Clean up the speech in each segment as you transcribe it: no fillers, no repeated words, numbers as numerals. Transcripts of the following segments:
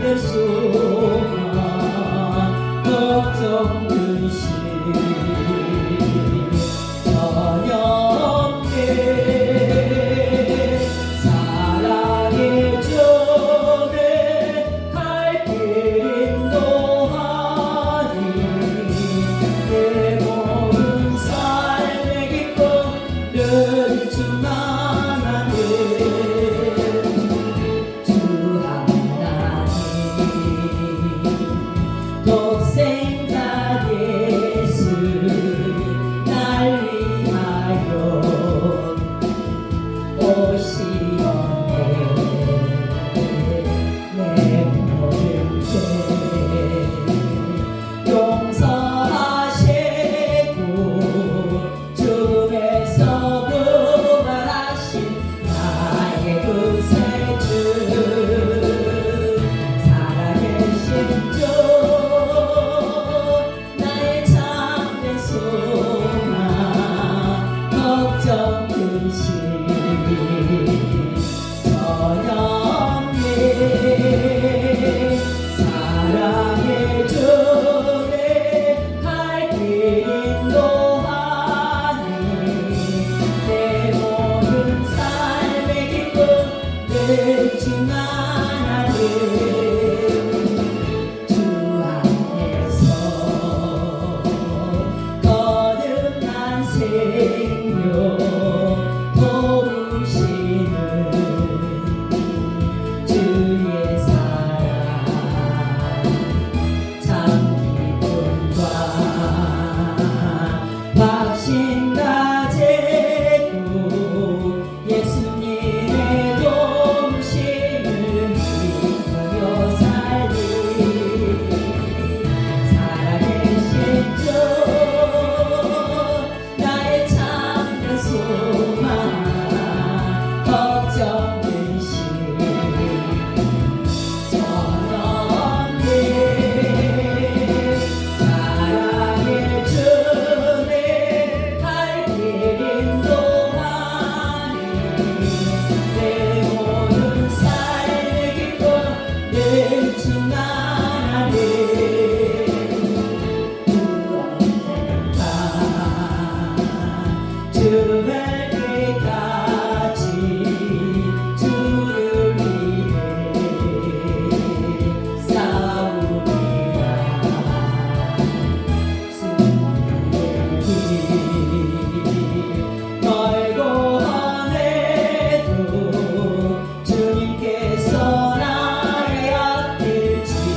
참된 소망 걱정 근심 전혀 없게 사랑의 전에 갈 길 인도하니 내 모든 삶의 기쁨 늘 충만하네. 주 하나님 독생자 예수 날 위하여 오시었네. 내 모든 죄 용서하시고 죽음에서 부활하신 나의 구세주 살아계신 주 나의 참된 소망 걱정 근심 전혀 없네. 사랑의 주내 갈 길 인도하니 내 모든 삶의 기쁨 늘 충만하네. 주 안에서 거듭난 생명 도우시는 주의 사랑 참 기쁨과 확신 가지고 예수님의 도우심을 믿으며 살리 살아계신 주 나의 참된 소망 걱정 근심 전혀 없네. 사랑의 주내 갈 길 인도하니 내 모든 삶의 기쁨 늘 충만하네. 언젠가 죽을 때까지 주를 위해 싸우리라. 승리의 길 멀고 험해도 주님께서 나의 앞길 지키시네.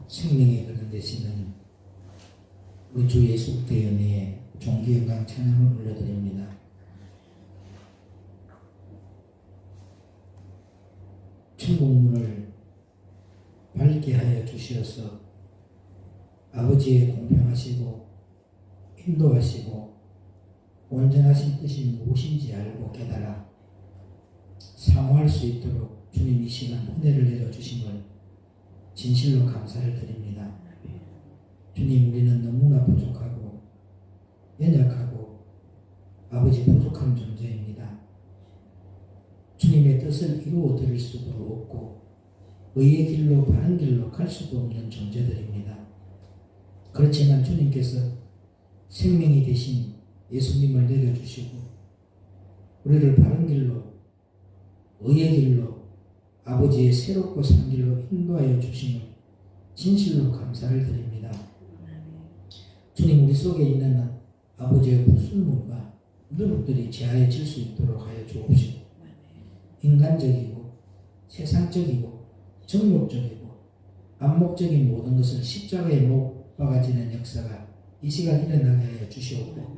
생명의 그런 되시는 우리 주 예수 그리스도의 은혜에 존귀 영광 찬양을 올려드립니다. 천국문을 밝게 하여 주시어서 아버지의 공평하시고 인도하시고 온전하신 뜻이 무엇인지 알고 깨달아 사모할 수 있도록 주님 이 시간 은혜를 내려주심을 진실로 감사를 드립니다. 주님, 우리는 너무나 부족하고 연약하고 아버지 부족한 존재입니다. 주님의 뜻을 이루어 드릴 수도 없고 의의 길로 바른 길로 갈 수도 없는 존재들입니다. 그렇지만 주님께서 생명이 되신 예수님을 내려주시고 우리를 바른 길로 의의 길로 아버지의 새롭고 산 길로 인도하여 주심을 진실로 감사를 드립니다. 주님, 우리 속에 있는 아버지의 불순물과 누룩들이 제하여질 수 있도록 하여 주옵시고 인간적이고 세상적이고 정욕적이고 암묵적인 모든 것을 십자가에 못 박아지는 역사가 이 시간 일어나게 하여 주시옵고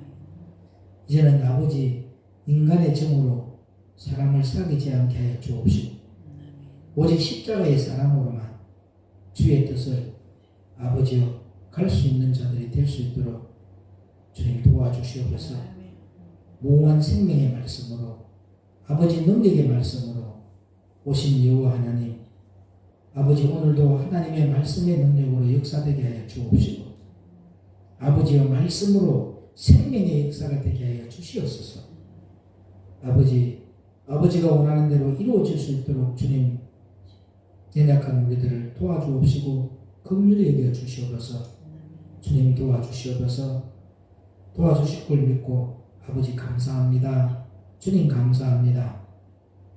이제는 아버지 인간의 정으로 사람을 사귀지 않게 하여 주옵시고 오직 십자가의 사랑으로만 주의 뜻을 아버지여 갈 수 있는 자들이 될 수 있도록 주님 도와주시옵소서. 무궁한 생명의 말씀으로 아버지 능력의 말씀으로 오신 여호와 하나님 아버지 오늘도 하나님의 말씀의 능력으로 역사되게 하여 주옵시고 아버지의 말씀으로 생명의 역사가 되게 하여 주시옵소서. 아버지가 원하는 대로 이루어질 수 있도록 주님 연약한 우리들을 도와주옵시고 긍휼히 여겨 주시옵소서. 주님 도와주시옵소서. 도와주실 걸 믿고 아버지 감사합니다. 주님 감사합니다.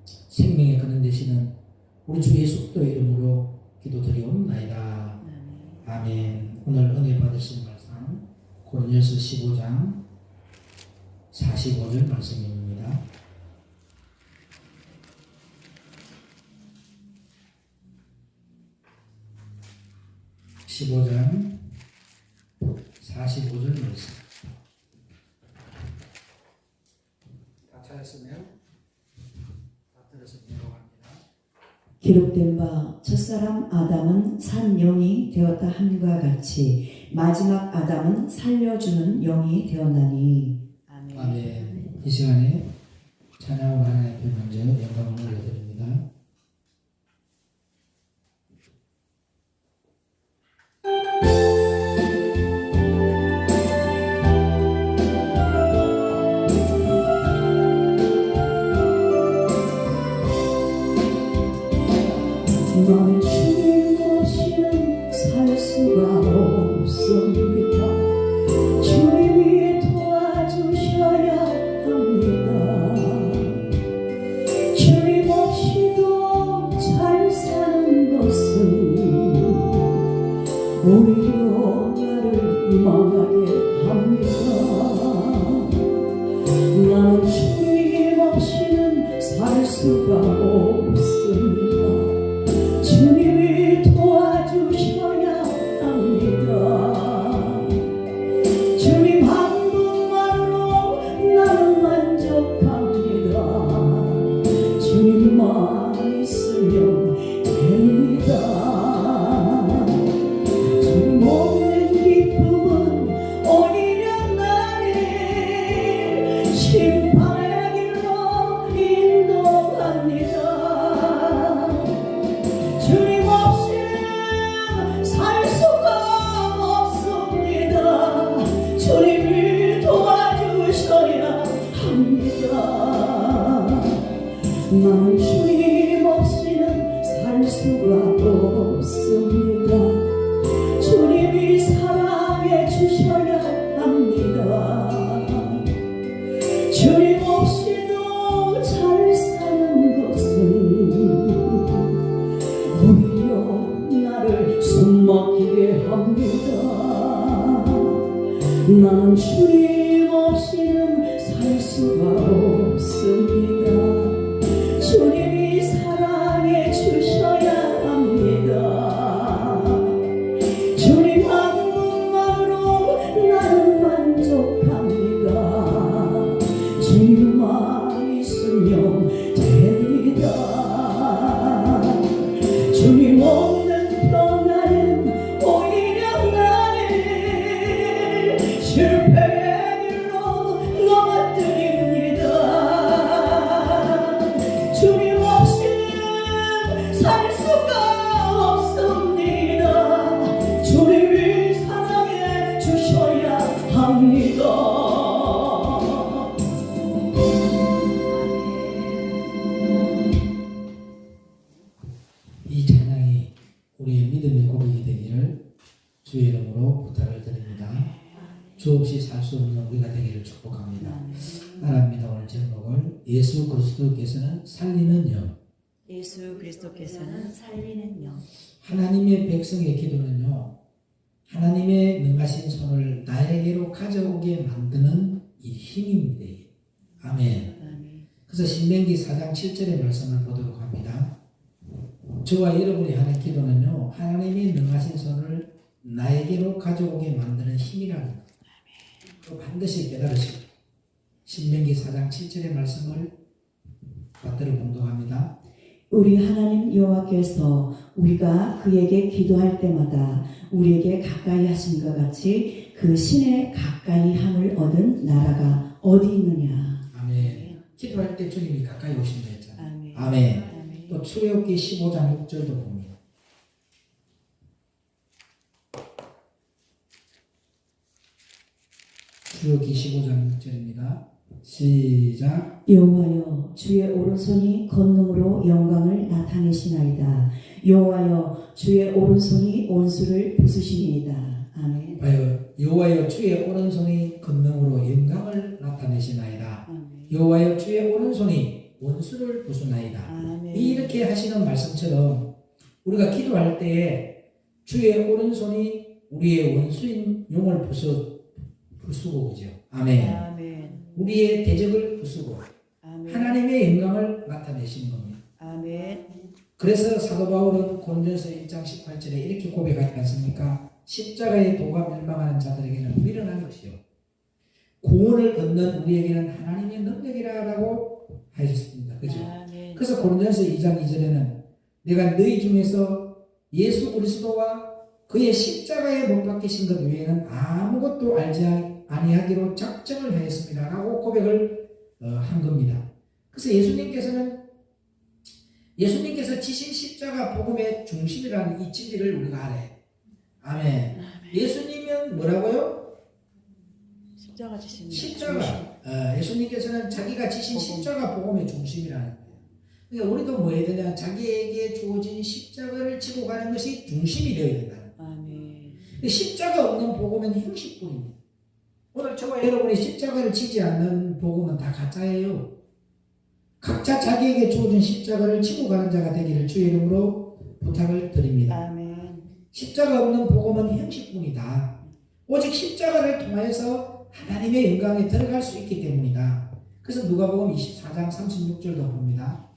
생명의 근원 되시는 우리 주 예수 그리스도의 이름으로 기도드리옵나이다. 아멘. 오늘 은혜 받으신 말씀 고린도서 15장 45절 말씀입니다. 15장 45절 말씀. 다 찾았으면 다 들었으면 합니다. 기록된 바 첫사람 아담은 산 영이 되었다 함과 같이 마지막 아담은 살려주는 영이 되었나니. 아멘. 아멘. 이 시간에 찬양으로 하나님 앞에 먼저 영광을 올려드립니다. 넌 주님 없이는 살 수가 없습니다. 주님이 도와주셔야 합니다. 주님 없이도 잘 사는 것은 오히려 나를 망하게 합니다. 나는 주님 없이는 살 수가 없습니다. 주님이 도와주셔야 합니다. 주님 한 분만으로 나는 만족합니다. 주님만 있으면 됩니다. 주님 없는 기쁨은 오히려 나를 심판의 길로 인도합니다. 주님 없이는 살 수가 없습니다. 주님이 도와주셔야 합니다. 나는 주님 없이는 살 수가 없습니다. 주님이 사랑해 주셔야 합니다. 주님 없이도 잘 사는 것은 오히려 나를 숨막히게 합니다. 나는 주님 없이는 살 수가 없습니다. 주님이 사랑해 주셔야 합니다. 주님 한 분만으로 나는 만족합니다. 주님만 있으면 됩니다. 주님 없는 평안은 오히려 나를 실패의 길로 넘어뜨립니다. 주님 없이는 살 수가 없습니다. 주님이 사랑해 주셔야 합니다. 이 찬양이 우리의 믿음의 고백이 되기를 주의 이름으로 부탁을 드립니다. 주 없이 살 수 없는 우리가 되기를 축복합니다. 따라합니다. 오늘 제목을 예수 그리스도께서는 살리는 영. 예수 그리스도께서는 살리는 영. 하나님의 백성의 기도는요, 하나님의 능하신 손을 나에게로 가져오게 만드는 이 힘입니다. 아멘. 아멘. 그래서 신명기 4장 7절의 말씀을 보도록 합니다. 저와 여러분이 하는 기도는요, 하나님의 능하신 손을 나에게로 가져오게 만드는 힘이라는 것. 그거 반드시 깨달으시고, 신명기 4장 7절의 말씀을 받들어 공독합니다. 우리 하나님 여호와께서 우리가 그에게 기도할 때마다 우리에게 가까이 하신 것 같이 그 신의 가까이 함을 얻은 나라가 어디 있느냐. 아멘. 기도할 때 주님이 가까이 오신다 했잖아요. 아멘. 아멘. 아멘. 또 출애굽기 15장 6절도 봅니다. 출애굽기 15장 6절입니다. 시작. 여호와여 주의 오른손이 권능으로 영광을 나타내시나이다. 여호와여 주의 오른손이 원수를 부수시니이다. 아멘. 여호와여 주의 오른손이 권능으로 영광을 나타내시나이다. 아멘. 여호와여 주의 오른손이 원수를 부수나이다. 아멘. 이렇게 하시는 말씀처럼 우리가 기도할 때에 주의 오른손이 우리의 원수인 용을 부수고 그죠. 아멘. 아멘. 우리의 대적을 부수고 아멘. 하나님의 영광을 나타내시는 겁니다. 아멘. 그래서 사도 바울은 고린도서 1장 18절에 이렇게 고백하지 않습니까? 십자가의 도가 멸망하는 자들에게는 미련한 것이요 구원을 얻는 우리에게는 하나님의 능력이라고 하셨습니다. 그죠? 아멘. 그래서 고린도서 2장 2절에는 내가 너희 중에서 예수 그리스도와 그의 십자가에 못 박히신 것 외에는 아무것도 알지 아니하기로 작정을 하였습니다 라고 고백을 한 겁니다. 그래서 예수님께서 지신 십자가 복음의 중심이라는 이 진리를 우리가 알아야 돼. 아멘. 예수님은 뭐라고요? 십자가 지신 십자가. 예수님께서는 자기가 지신 십자가 복음의 중심이라는 거예요. 그러니까 우리도 뭐 해야 되냐? 자기에게 주어진 십자가를 지고 가는 것이 중심이 되어야 된다. 아멘. 십자가 없는 복음은 형식뿐입니다. 오늘 저와 여러분이 십자가를 지지 않는 복음은 다 가짜예요. 각자 자기에게 주어진 십자가를 지고 가는 자가 되기를 주의 이름으로 부탁을 드립니다. 아멘. 십자가 없는 복음은 형식뿐이다. 오직 십자가를 통하여서 하나님의 영광에 들어갈 수 있기 때문이다. 그래서 누가복음 24장 36절도 봅니다.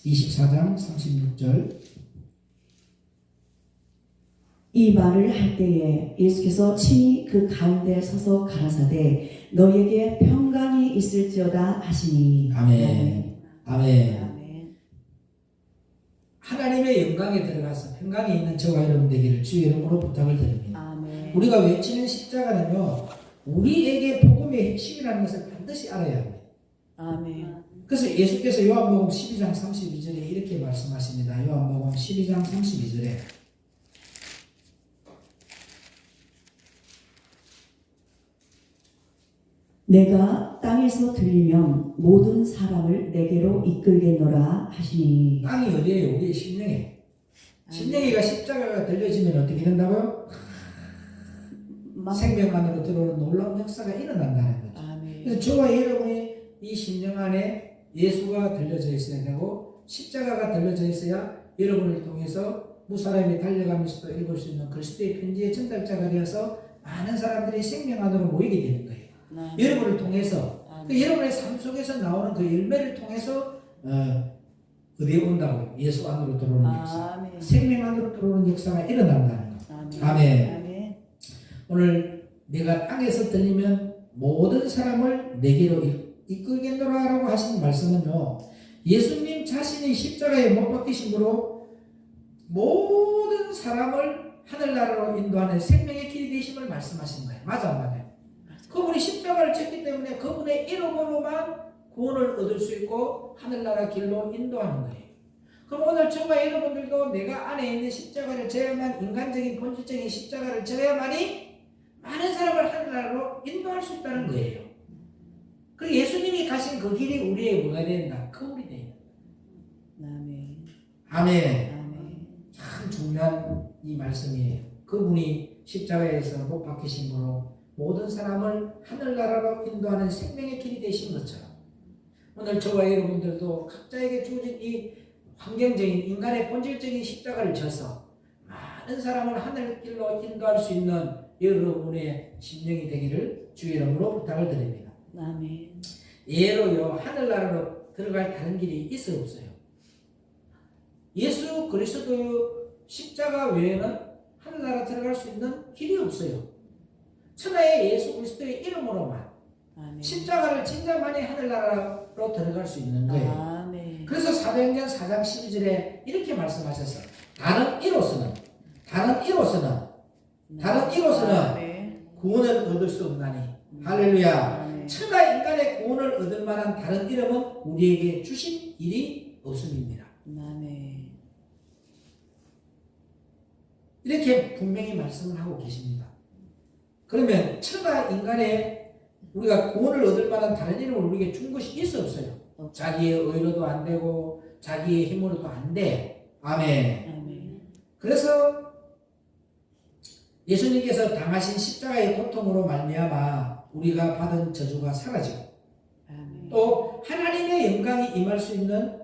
24장 36절. 이 말을 할 때에 예수께서 친히 그 가운데 서서 가라사대 너에게 평강이 있을지어다 하시니. 아멘. 아멘. 아멘. 하나님의 영광에 들어가서 평강이 있는 저와 여러분 되기를 주의 이름으로 부탁을 드립니다. 아멘. 우리가 외치는 십자가는요, 우리에게 복음의 핵심이라는 것을 반드시 알아야 합니다. 아멘. 그래서 예수께서 요한복음 12장 32절에 이렇게 말씀하십니다. 요한복음 12장 32절에 내가 땅에서 들리면 모든 사람을 내게로 이끌겠노라 하시니. 땅이 어디예요? 우리의 심령에. 심령이가 십자가가 들려지면 어떻게 된다고요? 생명만으로 들어오는 놀라운 역사가 일어난다는 거죠. 아멘. 그래서 저와 여러분이 이 심령 안에 예수가 들려져 있어야 되고 십자가가 들려져 있어야 여러분을 통해서 무사람이 달려가면서도 읽을 수 있는 그리스도의 편지의 전달자가 되어서 많은 사람들이 생명 안으로 모이게 되는 거예요. 아멘. 여러분을 통해서 아멘. 여러분의 삶 속에서 나오는 그 열매를 통해서 어디에 온다고요? 예수 안으로 들어오는 역사, 아멘. 생명 안으로 들어오는 역사가 일어난다는 거. 아멘. 아멘. 아멘. 오늘 내가 땅에서 들리면 모든 사람을 내게로 이끌겠노라라고 하신 말씀은요, 예수님 자신이 십자가에 못 박히심으로 모든 사람을 하늘나라로 인도하는 생명의 길이 되심을 말씀하신 거예요. 맞아, 맞아요. 그분이 십자가를 졌기 때문에 그분의 이름으로만 구원을 얻을 수 있고 하늘나라 길로 인도하는 거예요. 그럼 오늘 저와 여러분들도 내가 안에 있는 십자가를 져야만, 인간적인 본질적인 십자가를 져야만이 많은 사람을 하늘나라로 인도할 수 있다는 거예요. 그리고 예수님이 가신 그 길이 우리의 뭐가 된다? 거울이 된다. 아멘. 아멘. 아멘. 참 중요한 이 말씀이에요. 그분이 십자가에서 못 박히심으로 모든 사람을 하늘나라로 인도하는 생명의 길이 되신 것처럼 오늘 저와 여러분들도 각자에게 주어진 이 환경적인 인간의 본질적인 십자가를 져서 많은 사람을 하늘길로 인도할 수 있는 여러분의 심령이 되기를 주의 이름으로 부탁을 드립니다. 아멘. 예로요, 하늘나라로 들어갈 다른 길이 있어 없어요? 예수 그리스도 십자가 외에는 하늘나라 들어갈 수 있는 길이 없어요. 천하의 예수 그리스도의 이름으로만 아멘. 십자가를 진짜만이 하늘나라로 들어갈 수 있는 거예요. 아멘. 그래서 사도행전 4장 12절에 이렇게 말씀하셨어요. 다른 이로서는 아멘. 구원을 얻을 수 없나니. 할렐루야. 아멘. 천하 인간의 구원을 얻을 만한 다른 이름은 우리에게 주신 일이 없음입니다. 아멘. 이렇게 분명히 말씀을 하고 계십니다. 그러면 천하 인간의 우리가 구원을 얻을 만한 다른 이름을 우리에게 준 것이 있어 없어요? 자기의 의로도 안 되고 자기의 힘으로도 안 돼. 아멘. 아멘. 그래서 예수님께서 당하신 십자가의 고통으로 말미암아 우리가 받은 저주가 사라지고 아멘. 또 하나님의 영광이 임할 수 있는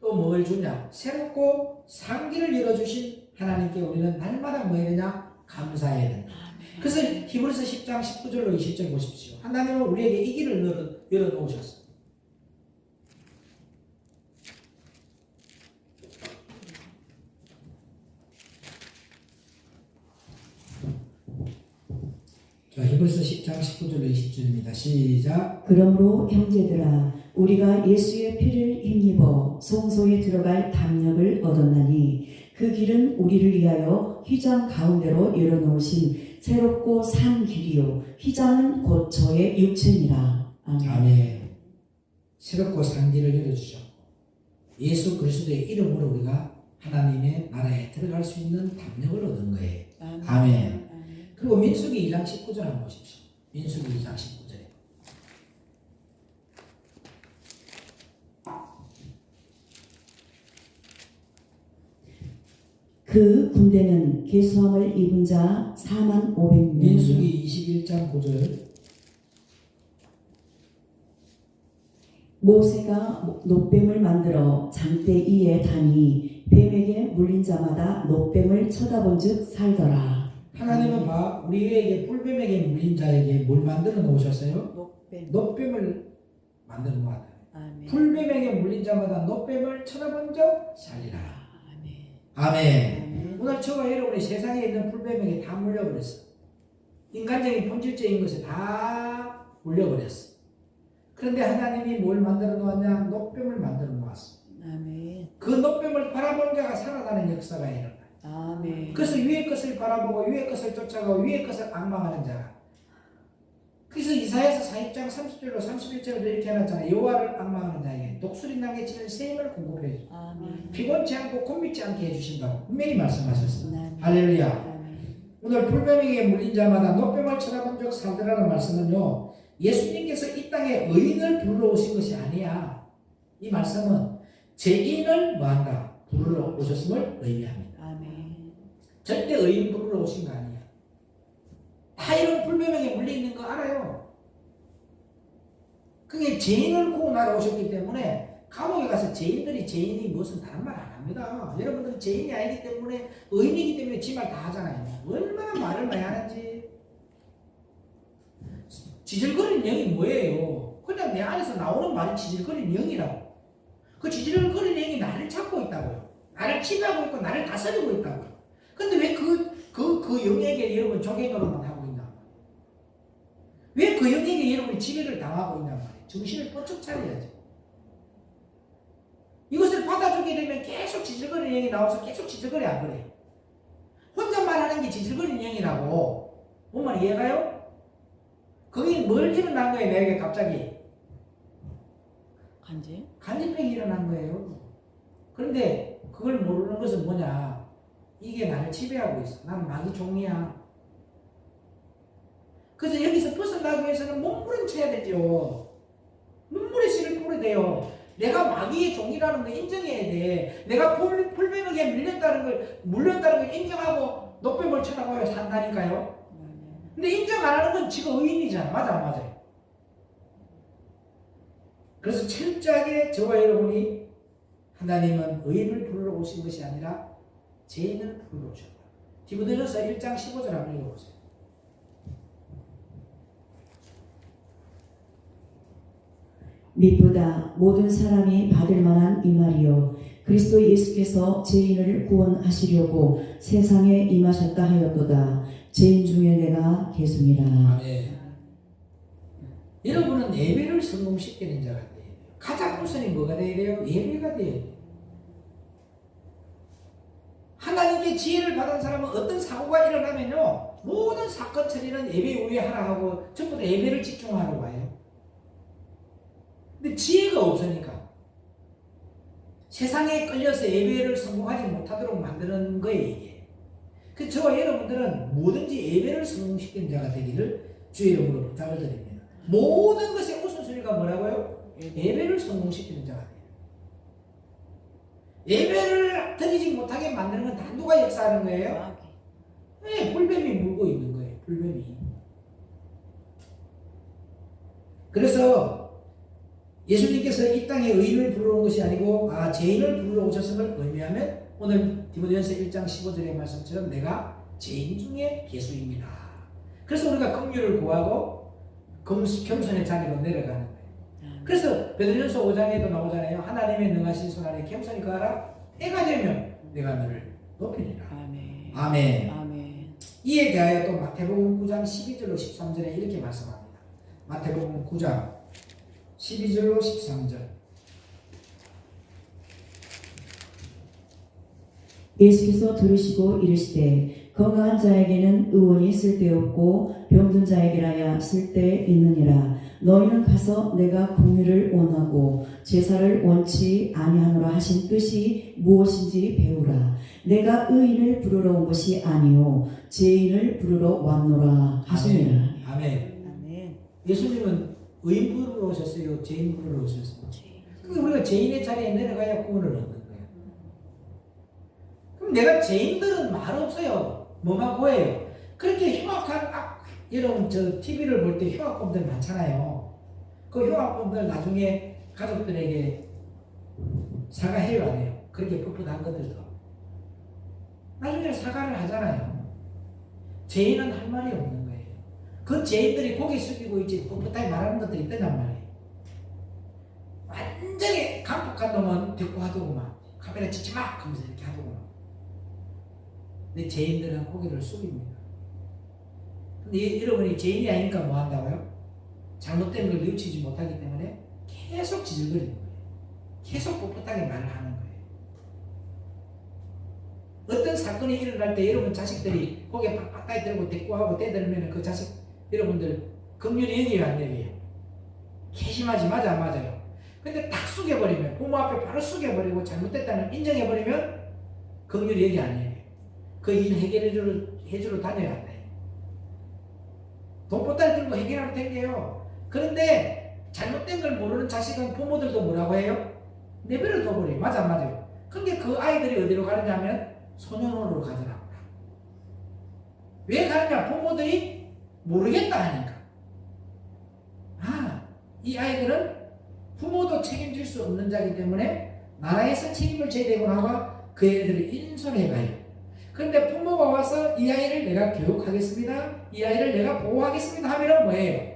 또 뭘 주냐? 새롭고 상기를 열어주신 하나님께 우리는 날마다 뭐 해야 되냐? 감사해야 된다. 그래서 히브리서 10장 19절로 20절 보십시오. 하나님은 우리에게 이 길을 열어놓으셨어요. 자, 히브리서 10장 19절로 20절입니다. 시작. 그러므로 형제들아 우리가 예수의 피를 힘입어 성소에 들어갈 담력을 얻었나니 그 길은 우리를 위하여 휘장 가운데로 열어놓으신 새롭고 산 길이요 휘장은 곧 저의 육체니라. 아멘. 아멘. 새롭고 산 길을 열어주죠. 예수 그리스도의 이름으로 우리가 하나님의 나라에 들어갈 수 있는 담력을 얻은 거예요. 아멘. 아멘. 그리고 민수기 2장 19절 한번 보십시오. 민수기 2장 19절에 그 군대는 계수함을 입은 자 4만 500명. 민수기 21장 9절 모세가 놋뱀을 만들어 장대 위에 다니 뱀에게 물린 자마다 놋뱀을 쳐다본즉 살더라. 하나님은 우리에게 뿔뱀에게 물린 자에게 뭘 만들어 놓으셨어요? 녹뱀. 놋뱀을 만들어 놓았다. 아멘. 뿔뱀에게 물린 자마다 놋뱀을 쳐다본 적 살리라. 아멘. 아멘. 아멘. 오늘 저와 여러분이 세상에 있는 뿔뱀에게 다 물려버렸어. 인간적인 본질적인 것에 다 물려버렸어. 그런데 하나님이 뭘 만들어 놓았냐? 놋뱀을 만들어 놓았어. 아멘. 그 놋뱀을 바라본 자가 살아나는 역사가 일어나. 아멘. 그래서 위의 것을 바라보고 위의 것을 쫓아가고 위의 것을 앙망하는 자가. 그래서 이사야서 40장 30절로 31절로 이렇게 해놨잖아요. 여호와를 앙망하는 자에게 독수리 나게 치는 새 힘을 공급해 주고 아멘. 피곤치 않고 곤미치 않게 해주신다고 분명히 말씀하셨어요. 아멘. 할렐루야. 아멘. 오늘 불뱀에게 물린 자마다 놋뱀을 쳐다본 적 살더라는 말씀은요, 예수님께서 이 땅에 의인을 부르러 오신 것이 아니야. 이 말씀은 죄인을 뭐한다? 부르러 오셨음을 의미합니다. 아멘. 절대 의인 부르러 오신 거 아니야. 다 이런 불뱀에게 물려있는 거 알아요. 그게 죄인을 구원하러 오셨기 때문에 감옥에 가서 죄인이 무슨 다른 말 안 합니다. 여러분들은 죄인이 아니기 때문에, 의인이기 때문에 지 말 다 하잖아요. 얼마나 말을 많이 하는지. 지질거리는 영이 뭐예요? 그냥 내 안에서 나오는 말이 지질거리는 영이라고. 그 지질거리는 영이 나를 잡고 있다고요. 나를 지배하고 있고 나를 다스리고 있다고요. 근데 왜 그 영에게 여러분 조개노릇만 하고 있나 말이에요? 왜 그 영에게 여러분이 지배를 당하고 있나 말이에요? 정신을 번쩍 차려야지. 이것을 받아주게 되면 계속 지질거리는 영이 나와서 계속 지질거리 안 그래요. 혼자 말하는 게 지질거리는 영이라고. 뭔 말 이해가요? 거기 뭘 일어난 거예요, 내게 갑자기? 간질병이 일어난 거예요. 그런데 그걸 모르는 것은 뭐냐? 이게 나를 지배하고 있어. 나는 마귀 종이야. 그래서 여기서 벗어나기 위해서는 몸부림쳐야 되죠. 눈물의 씨를 뿌려야 돼요. 내가 마귀의 종이라는 걸 인정해야 돼. 내가 풀뱀에게 물렸다는 걸 인정하고 노뱀을 쳐다보며 산다니까요. 근데 인정 안 하는 건 지금 의인이잖아. 맞아, 안 맞아요? 그래서 철저하게 저와 여러분이 하나님은 의인을 부르러 오신 것이 아니라 죄인을 부르러 오셨다. 디모데전서 1장 15절 한번 읽어보세요. 믿보다 모든 사람이 받을 만한 이 말이요 그리스도 예수께서 죄인을 구원하시려고 세상에 임하셨다 하였도다. 죄인 중에 내가 계수니라. 아멘. 여러분은 예배를 성공시키는 자가 돼야 돼요. 가장 우선이 뭐가 돼야 돼요? 예배가 돼야 돼요. 하나님께 지혜를 받은 사람은 어떤 사고가 일어나면요, 모든 사건 처리는 예배 후에 하라 하고 전부 다 예배를 집중하라고 해요. 근데 지혜가 없으니까 세상에 끌려서 예배를 성공하지 못하도록 만드는 거예요, 이게. 그래서 저와 여러분들은 뭐든지 예배를 성공시키는 자가 되기를 주의 이름으로 부탁을 드립니다. 모든 것의 우선순위가 뭐라고요? 예배를 성공시키는 자가 돼요. 예배를 드리지 못하게 만드는 건 다 누가 역사하는 거예요? 네, 불뱀이 물고 있는 거예요. 불뱀이. 그래서 예수님께서 이 땅에 의인을 부르러 온 것이 아니고 죄인을 부르러 오셨음을 의미하면 오늘 디모데전서 1장 15절의 말씀처럼 내가 죄인 중에 계수입니다. 그래서 우리가 긍휼을 구하고 겸손의 자리로 내려가는 거예요. 그래서 베드로전서 5장에도 나오잖아요. 하나님의 능하신 손 아래 겸손히 가라. 때가 되면 내가 너를 높이리라. 아멘. 아멘. 아멘. 이에 대하여 또 마태복음 9장 12절로 13절에 이렇게 말씀합니다. 마태복음 9장 12절로 13절. 예수께서 들으시고 이르시되 건강한 자에게는 의원이 쓸데없고 병든 자에게라야 쓸데있느니라. 너희는 가서 내가 긍휼을 원하고 제사를 원치 아니하노라 하신 뜻이 무엇인지 배우라. 내가 의인을 부르러 온 것이 아니요 죄인을 부르러 왔노라 하시니라. 아멘. 아멘. 예수님은 의인 부르러 오셨어요? 죄인 부르러 오셨어요? 그러니까 우리가 죄인의 자리에 내려가야 구원을 얻는 거예요. 그럼 내가 죄인들은 말 없어요. 뭐만 구해요? 그렇게 흉악한 여러분 저 TV를 볼 때 흉악범들 많잖아요. 그 흉악범들 나중에 가족들에게 사과해요 안 해요? 그렇게 풋풋한 것들도 나중에 사과를 하잖아요. 죄인은 할 말이 없는 거예요. 그 죄인들이 고개 숙이고 있지 풋풋하게 말하는 것들이 있단 말이에요. 완전히 강폭한 놈은 듣고 하더구만. 카메라 찍지 마! 하면서 이렇게 하더구만. 근데 죄인들은 고개를 숙입니다. 근데 여러분이 죄인이 아니니까 뭐 한다고요? 잘못된 걸 뉘우치지 못하기 때문에 계속 지질거리는 거예요. 계속 풋풋하게 말을 하는 거예요. 어떤 사건이 일어날 때 여러분 자식들이 고개 팍팍하게 들고 대꾸하고 대들면 그 자식 여러분들 긍휼히 여기요 안 여기요? 개심하지 맞아 안 맞아요? 근데 딱 숙여버리면 부모 앞에 바로 숙여버리고 잘못됐다는 인정해버리면 긍휼히 여기 안 여기요? 그 일 해주러 다녀야 안 돼. 돈보따리 들고 해결하면 된대요. 그런데 잘못된 걸 모르는 자식은 부모들도 뭐라고 해요? 내버려 둬버려요. 맞아 안 맞아요? 근데 그 아이들이 어디로 가느냐 하면 소년원으로 가더라고요. 왜 가느냐? 부모들이 모르겠다 하니까. 이 아이들은 부모도 책임질 수 없는 자이기 때문에 나라에서 책임을 져야 되고 나와 그 애들을 인솔해가요. 그런데 부모가 와서 이 아이를 내가 교육하겠습니다, 이 아이를 내가 보호하겠습니다 하면 뭐예요?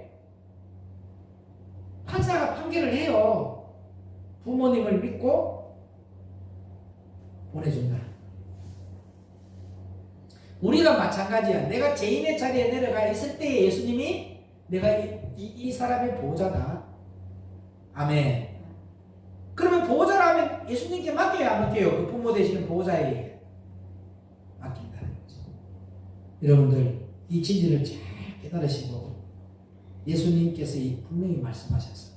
판사가 판결을 해요. 부모님을 믿고 보내준다. 우리가 마찬가지야. 내가 죄인의 자리에 내려가 있을 때 예수님이 내가 이 사람의 보호자다. 아멘. 그러면 보호자라면 예수님께 맡겨요, 안 맡겨요? 그 부모 되시는 보호자에게 맡긴다는 거죠. 여러분들 이 진리를 잘 깨달으시고 예수님께서 분명히 말씀하셨어요.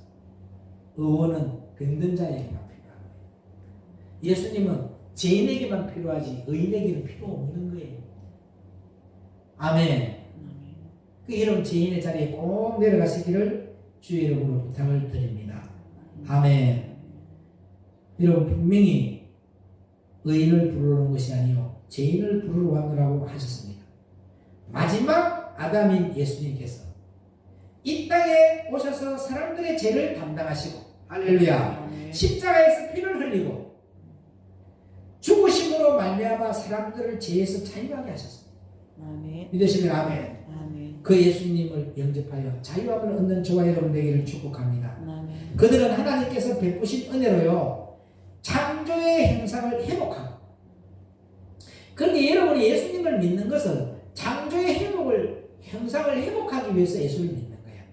의원은 병든 자에게만 필요합니다. 예수님은 죄인에게만 필요하지 의인에게는 필요 없는 거예요. 아멘. 그 여러분 죄인의 자리에 꼭 내려가시기를 주의 이름으로 부탁을 드립니다. 아멘. 여러분 분명히 의인을 부르는 것이 아니요 죄인을 부르러 왔노라고 하셨습니다. 마지막 아담인 예수님께서 이 땅에 오셔서 사람들의 죄를 담당하시고 할렐루야 십자가에서 피를 흘리고 죽으심으로 말미암아 사람들을 죄에서 자유하게 하셨습니다. 아멘. 믿으시면 아멘. 아멘. 그 예수님을 영접하여 자유함을 얻는 저와 여러분 되기를 축복합니다. 아멘. 그들은 하나님께서 베푸신 은혜로요 창조의 형상을 회복하고, 그런데 여러분이 예수님을 믿는 것은 창조의 형상을 회복하기 위해서 예수를 믿는 거예요.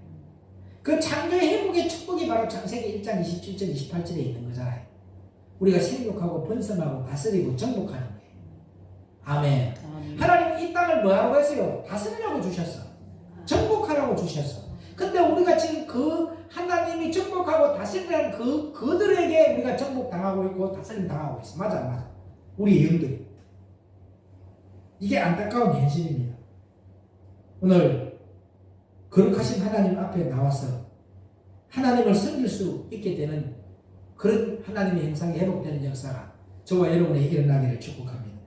그 창조의 회복의 축복이 바로 창세기 1장 27절 28절에 있는 거잖아요. 우리가 생육하고 번성하고 다스리고 정복하는 거예요. 아멘. 아멘. 하나님 이 땅을 뭐하라고 했어요? 다스리라고 주셨어. 정복하라고 주셨어. 근데 우리가 지금 그 하나님이 정복하고 다스리라는 그들에게 우리가 정복당하고 있고 다스림 당하고 있어. 맞아, 맞아. 우리 영들이. 이게 안타까운 현실입니다. 오늘 거룩하신 하나님 앞에 나와서 하나님을 섬길 수 있게 되는 그런 하나님의 형상이 회복되는 역사가 저와 여러분에게 일어나기를 축복합니다.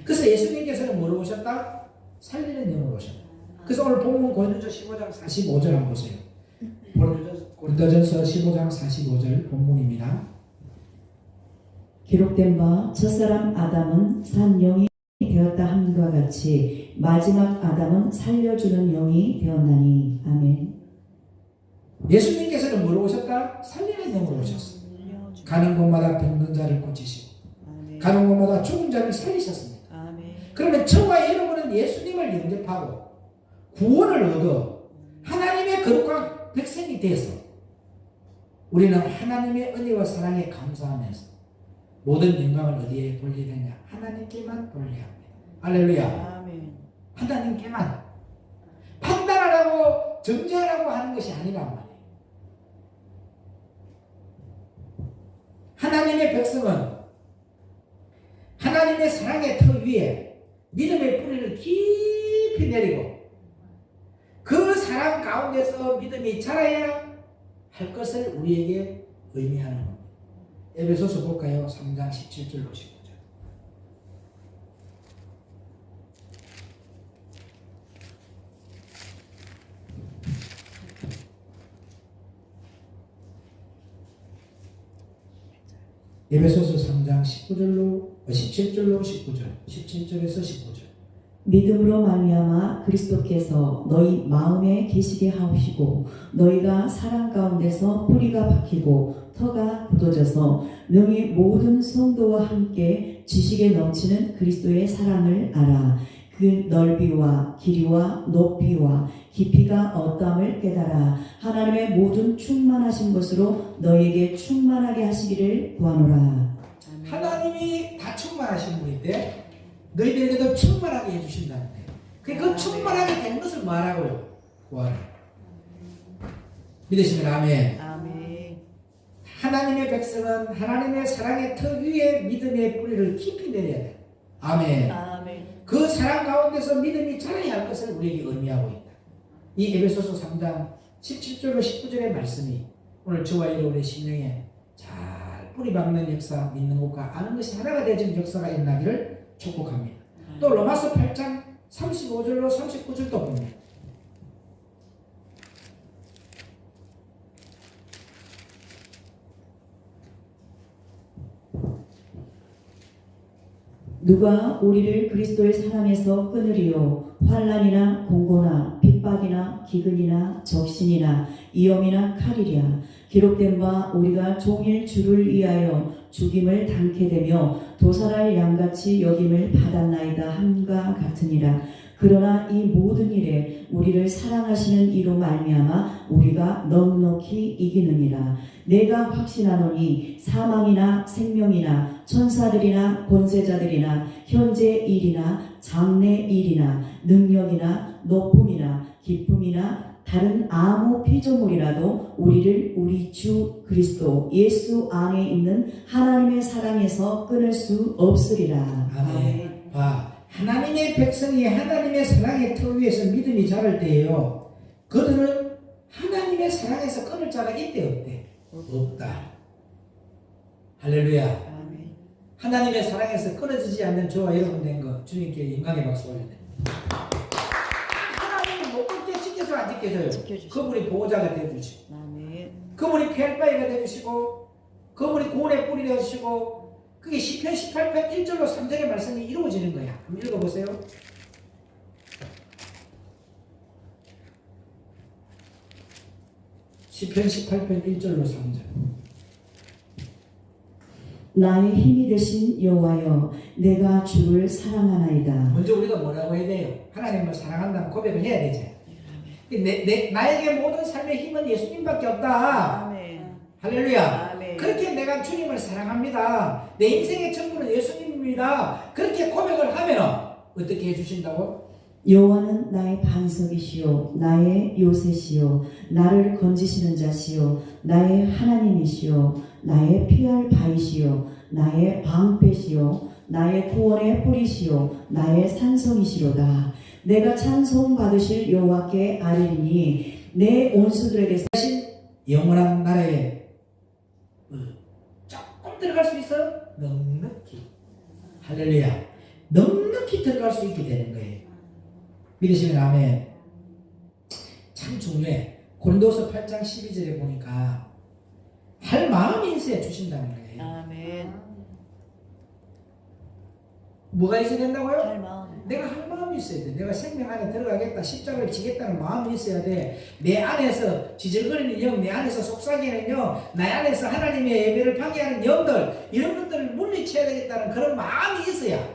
그래서 예수님께서는 뭐로 오셨다? 살리는 영으로 오셨다. 그래서 오늘 본문 고린도전서 15장 45절 한번 보세요. 고린도전서 15장 45절 본문입니다. 기록된 바 첫사람 아담은 산 영이 되었다 함과 같이 마지막 아담은 살려주는 영이 되었나니. 아멘. 예수님께서는 뭐로 오셨다? 살리는 영으로 오셨어요. 가는 곳마다 병든 자를 고치시고 아멘. 가는 곳마다 죽은 자를 살리셨습니다. 아멘. 그러면 저와 여러분은 예수님을 영접하고 구원을 얻어 하나님의 거룩한 백성이 돼서 우리는 하나님의 은혜와 사랑에 감사하면서 모든 영광을 어디에 돌려야 되냐? 하나님께만 돌려야 합니다. 할렐루야. 아멘. 하나님께만. 판단하라고 정죄하라고 하는 것이 아니란 말이에요. 하나님의 백성은 하나님의 사랑의 터 위에 믿음의 뿌리를 깊이 내리고 그 사랑 가운데서 믿음이 자라야 할 것을 우리에게 의미하는 겁니다. 에베소서 볼까요? 3장 17절로 19절. 에베소서 3장 17절로 19절, 17절에서 19절. 믿음으로 말미암아 그리스도께서 너희 마음에 계시게 하시고 너희가 사랑 가운데서 뿌리가 박히고 터가 굳어져서 능히 모든 성도와 함께 지식에 넘치는 그리스도의 사랑을 알아. 그 넓이와 길이와 높이와 깊이가 어떠함을 깨달아 하나님의 모든 충만하신 것으로 너희에게 충만하게 하시기를 구하노라. 하나님이 다 충만하신 분인데 너희들에게도 충만하게 해주신다는데 그 충만하게 된 것을 말하고요. 구하라. 믿으시면 아멘. 아멘. 하나님의 백성은 하나님의 사랑의 터 위에 믿음의 뿌리를 깊이 내려야 돼. 아멘. 아멘. 그 사랑 가운데서 믿음이 자라야 할 것을 우리에게 의미하고 있다. 이 에베소서 3장 17절로 19절의 말씀이 오늘 저와 여러분의 심령에 잘 뿌리 박는 역사, 믿는 것과 아는 것이 하나가 되어진 역사가 일어나기를 축복합니다. 또 로마서 8장 35절로 39절도 봅니다. 누가 우리를 그리스도의 사랑에서 끊으리요 환난이나 공고나 핍박이나 기근이나 적신이나 위험이나 칼이랴 기록된 바 우리가 종일 주를 위하여 죽임을 당케 되며 도살할 양같이 여김을 받았나이다 함과 같으니라. 그러나 이 모든 일에 우리를 사랑하시는 이로 말미암아 우리가 넉넉히 이기느니라. 내가 확신하노니 사망이나 생명이나 천사들이나 권세자들이나 현재 일이나 장래 일이나 능력이나 높음이나 기쁨이나 다른 아무 피조물이라도 우리를 우리 주 그리스도 예수 안에 있는 하나님의 사랑에서 끊을 수 없으리라. 아멘. 봐, 하나님의 백성이 하나님의 사랑의 틀 위에서 믿음이 자랄 때에요. 그들은 하나님의 사랑에서 끊을 자가 있대 없대? 없다. 할렐루야. 아멘. 하나님의 사랑에서 끊어지지 않는 저와 여러분 된 거 주님께 영광의 박수 올려야 돼. 하나님이 못 끊게 지켜서 안 지켜줘요. 지켜주시고. 그분이 보호자가 되어주시고 아멘. 그분이 피할 바위가 되어주시고 그분이 구원의 뿔이 되어주시고 그게 시편 18편 1절로 3절의 말씀이 이루어지는 거야. 한번 읽어보세요. 시편 18편 1절로 3절. 나의 힘이 되신 여호와여 내가 주를 사랑하나이다. 먼저 우리가 뭐라고 해야 돼요? 하나님을 사랑한다는 고백을 해야 되죠. 나에게 모든 삶의 힘은 예수님밖에 없다. 아멘. 할렐루야. 아멘. 그렇게 내가 주님을 사랑합니다. 내 인생의 전부는 예수님입니다. 그렇게 고백을 하면 어떻게 해주신다고? 여호와는 나의 반석이시요 나의 요새시요 나를 건지시는 자시요 나의 하나님이시요 나의 피할 바위시요 나의 방패시요 나의 구원의 뿌리시요 나의 산성이시로다. 내가 찬송 받으실 여호와께 아뢰리니 내 온수들에게서 영원한 나라에 조금 들어갈 수 있어? 넉넉히. 할렐루야. 넉넉히 들어갈 수 있게 되는 거예요. 믿으시면 아멘. 참 중요해. 고린도서 8장 12절에 보니까 할 마음이 있어야 주신다는 거예요. 아멘. 뭐가 있어야 된다고요? 할 마음. 내가 할 마음이 있어야 돼. 내가 생명 안에 들어가겠다, 십자가를 지겠다는 마음이 있어야 돼. 내 안에서 지질거리는 영, 내 안에서 속삭이는 영, 내 안에서 하나님의 예배를 방해하는 영들, 이런 것들을 물리쳐야 되겠다는 그런 마음이 있어야.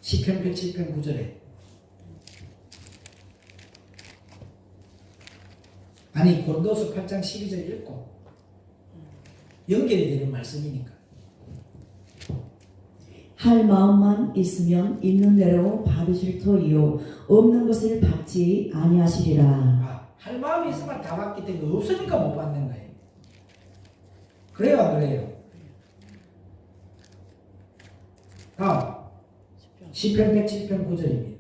시편 107편 9절에 아니 고린도서 8장 12절 읽고 연결이 되는 말씀이니까. 할 마음만 있으면 있는 대로 받으실 터이요 없는 것을 받지 아니하시리라. 할 마음이 있으면 다 받기 때문에 없으니까 못 받는 거예요. 그래요 안 그래요? 다음 시편 107편 9절입니다.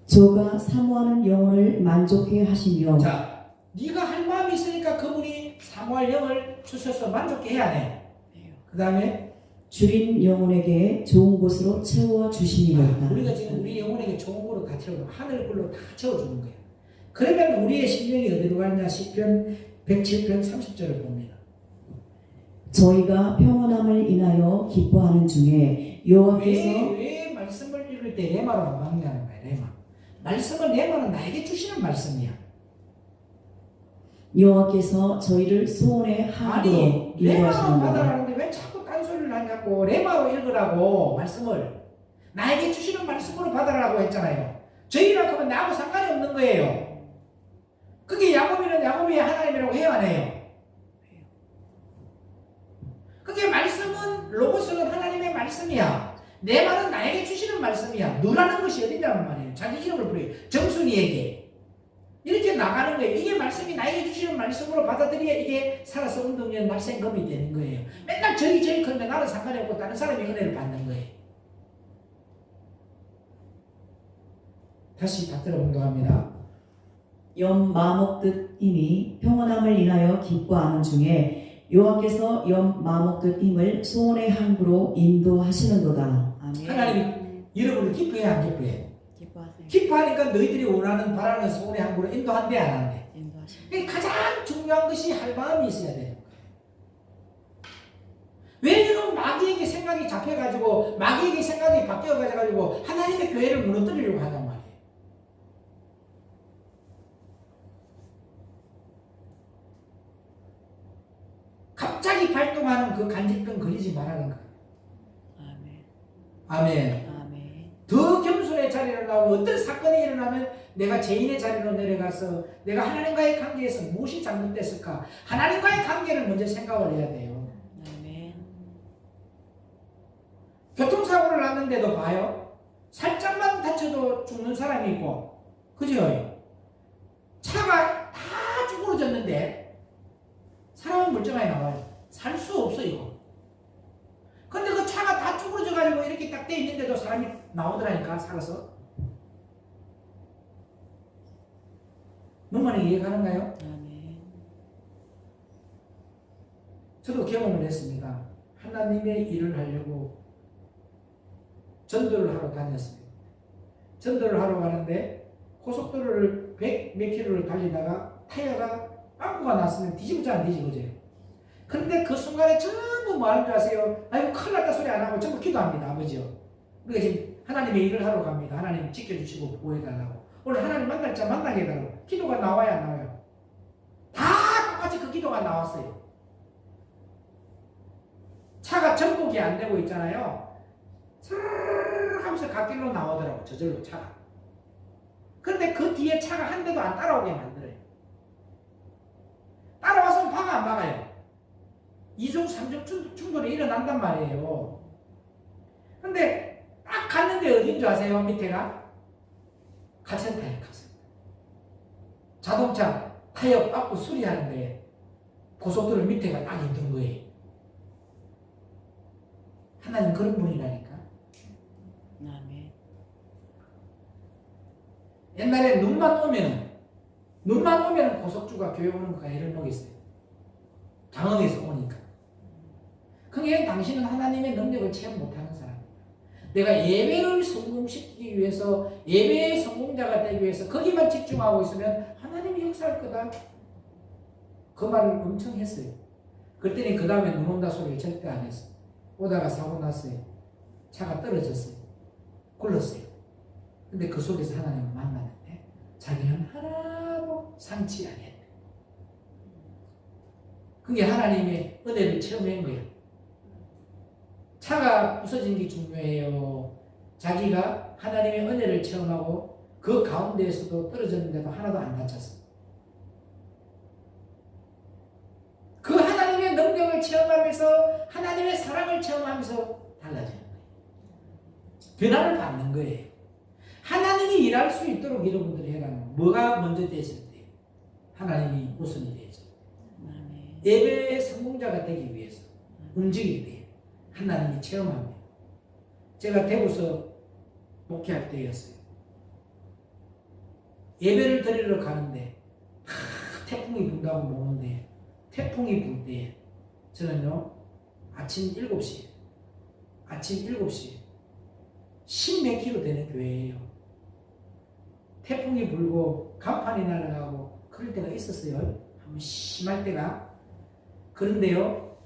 저가 사모하는 영혼을 만족해 하시며 자, 네가 할 마음이 있으니까 그분이 사모할 영을 주셔서 만족해 해야 해. 그 다음에 줄인 영혼에게 좋은 곳으로 채워 주시니로다. 우리가 지금 우리 영혼에게 좋은 거로 다 채워줘. 하늘굴로 다 채워주는 거예요. 그러면 우리의 심령이 어디로 가느냐? 시편 107편 30절을 봅니다. 저희가 평안함을 인하여 기뻐하는 중에 여호와께서 왜 말씀을 읽을 때 레마로 막냐는 거예요. 레마. 말씀은 레마는 나에게 주시는 말씀이야. 여호와께서 저희를 소원의 하나로 아니 레마로 인도하시는도다. 받아라는데 왜 자꾸 딴소리를 하냐고. 레마로 읽으라고 말씀을. 나에게 주시는 말씀으로 받아라고 했잖아요. 저희라고 하면 나하고 상관이 없는 거예요. 그게 야곱이는 야곱이 하나님이라고 해요 안 해요? 그게 말씀은 로고스는 하나님의 말씀이야. 내 말은 나에게 주시는 말씀이야. 너라는 것이 어딨냐는 말이에요. 자기 이름을 부르요. 정순이에게. 이렇게 나가는 거예요. 이게 말씀이 나에게 주시는 말씀으로 받아들여야 이게 살아서 운동员날생검이 되는 거예요. 맨날 저희 그런데 나는 상관이 없고 다른 사람이 은혜를 받는 거예요. 다시 받들어 운동합니다. 염 마먹듯 힘이 평안함을 인하여 기뻐하는 중에 여호와께서 염 마먹듯 힘을 소원의 항구로 인도하시는도다. 아멘. 하나님이 여러분을 기뻐해 안 기뻐해? 기뻐하세요. 기뻐하니까 너희들이 원하는 바라는 소원의 항구로 인도한대 안 한대? 인도하시고. 가장 중요한 것이 할 마음이 있어야 돼요. 왜 그럼 마귀에게 생각이 잡혀가지고 마귀에게 생각이 바뀌어가지고 하나님의 교회를 무너뜨리려고 한단 말이에요. 갑자기 발동하는 그 간질병 걸리지 말라는 거예요. 아멘. 아멘. 아멘. 더 겸손의 자리로 나오고 어떤 사건이 일어나면 내가 죄인의 자리로 내려가서 내가 하나님과의 관계에서 무엇이 잘못됐을까? 하나님과의 관계를 먼저 생각을 해야 돼요. 아멘. 교통사고를 났는데도 봐요. 살짝만 다쳐도 죽는 사람이 있고, 그죠? 차가 다 쭈그러졌는데 사람은 멀쩡하게 나와요. 살 수 없어 이거. 근데 그 차가 다 쭈그러져가지고 이렇게 딱 돼 있는데도 사람이 나오더라니까, 살아서. 뭔 말인지 이해가는가요? 아멘. 저도 경험을 했습니다. 하나님의 일을 하려고 전도를 하러 다녔습니다. 전도를 하러 가는데 고속도로를 100 몇 킬로를 달리다가 타이어가 빵꾸가 났으면 뒤집어져 안 뒤집어져요. 근데 그 순간에 전부 뭐 하는 줄 아세요? 아이고 큰일 났다 소리 안 하고 전부 기도합니다. 아버지요. 우리가 지금 하나님의 일을 하러 갑니다. 하나님 지켜주시고 보호해달라고. 오늘 하나님 만날 자 만나게 해달라고. 기도가 나와야 안 나와요? 다 똑같이 그 기도가 나왔어요. 차가 전복이 안 되고 있잖아요. 스르르 하면서 갓길로 나오더라고. 저절로 차가. 그런데 그 뒤에 차가 한 대도 안 따라오게 만들어요. 따라와서 박아 안 박아요. 2중 3중 충돌이 일어난단 말이에요. 근데 딱 갔는데 어딘 줄 아세요? 밑에가? 카센터예요. 카센터. 자동차 타이어 빠꾸 수리하는데 고속도로 밑에가 딱 있는 거예요. 하나님 그런 분이라니까. 아멘. 옛날에 눈만 오면은 고속주가 교회 오는 거가 이런 놈이 있어요. 장흥에서 오니까. 그게 당신은 하나님의 능력을 체험 못하는 사람이야. 내가 예배를 성공시키기 위해서, 예배의 성공자가 되기 위해서 거기만 집중하고 있으면 하나님이 역사할 거다. 그 말을 엄청 했어요. 그랬더니 그 다음에 눈 온다 소리를 절대 안 했어요. 오다가 사고 났어요. 차가 떨어졌어요. 굴렀어요. 근데 그 속에서 하나님을 만났는데 자기는 하나도 상치 아니었대. 그게 하나님의 은혜를 체험한 거예요. 차가 부서진 게 중요해요. 자기가 하나님의 은혜를 체험하고 그 가운데에서도 떨어졌는데도 하나도 안 다쳤어요. 그 하나님의 능력을 체험하면서 하나님의 사랑을 체험하면서 달라지는 거예요. 변화를 받는 거예요. 하나님이 일할 수 있도록 여러분들이 해라는 뭐가 먼저 되실 때 하나님이 우선이 되죠. 아멘. 예배의 성공자가 되기 위해서 움직일 때 하나님이 체험합니다. 제가 대구서 목회할 때였어요. 예배를 드리러 가는데 태풍이 분다고 보는데 태풍이 불 때 저는요 아침 7시 10몇 킬로 되는 교회예요. 태풍이 불고 간판이 날아가고 그럴 때가 있었어요. 한번 심할 때가. 그런데요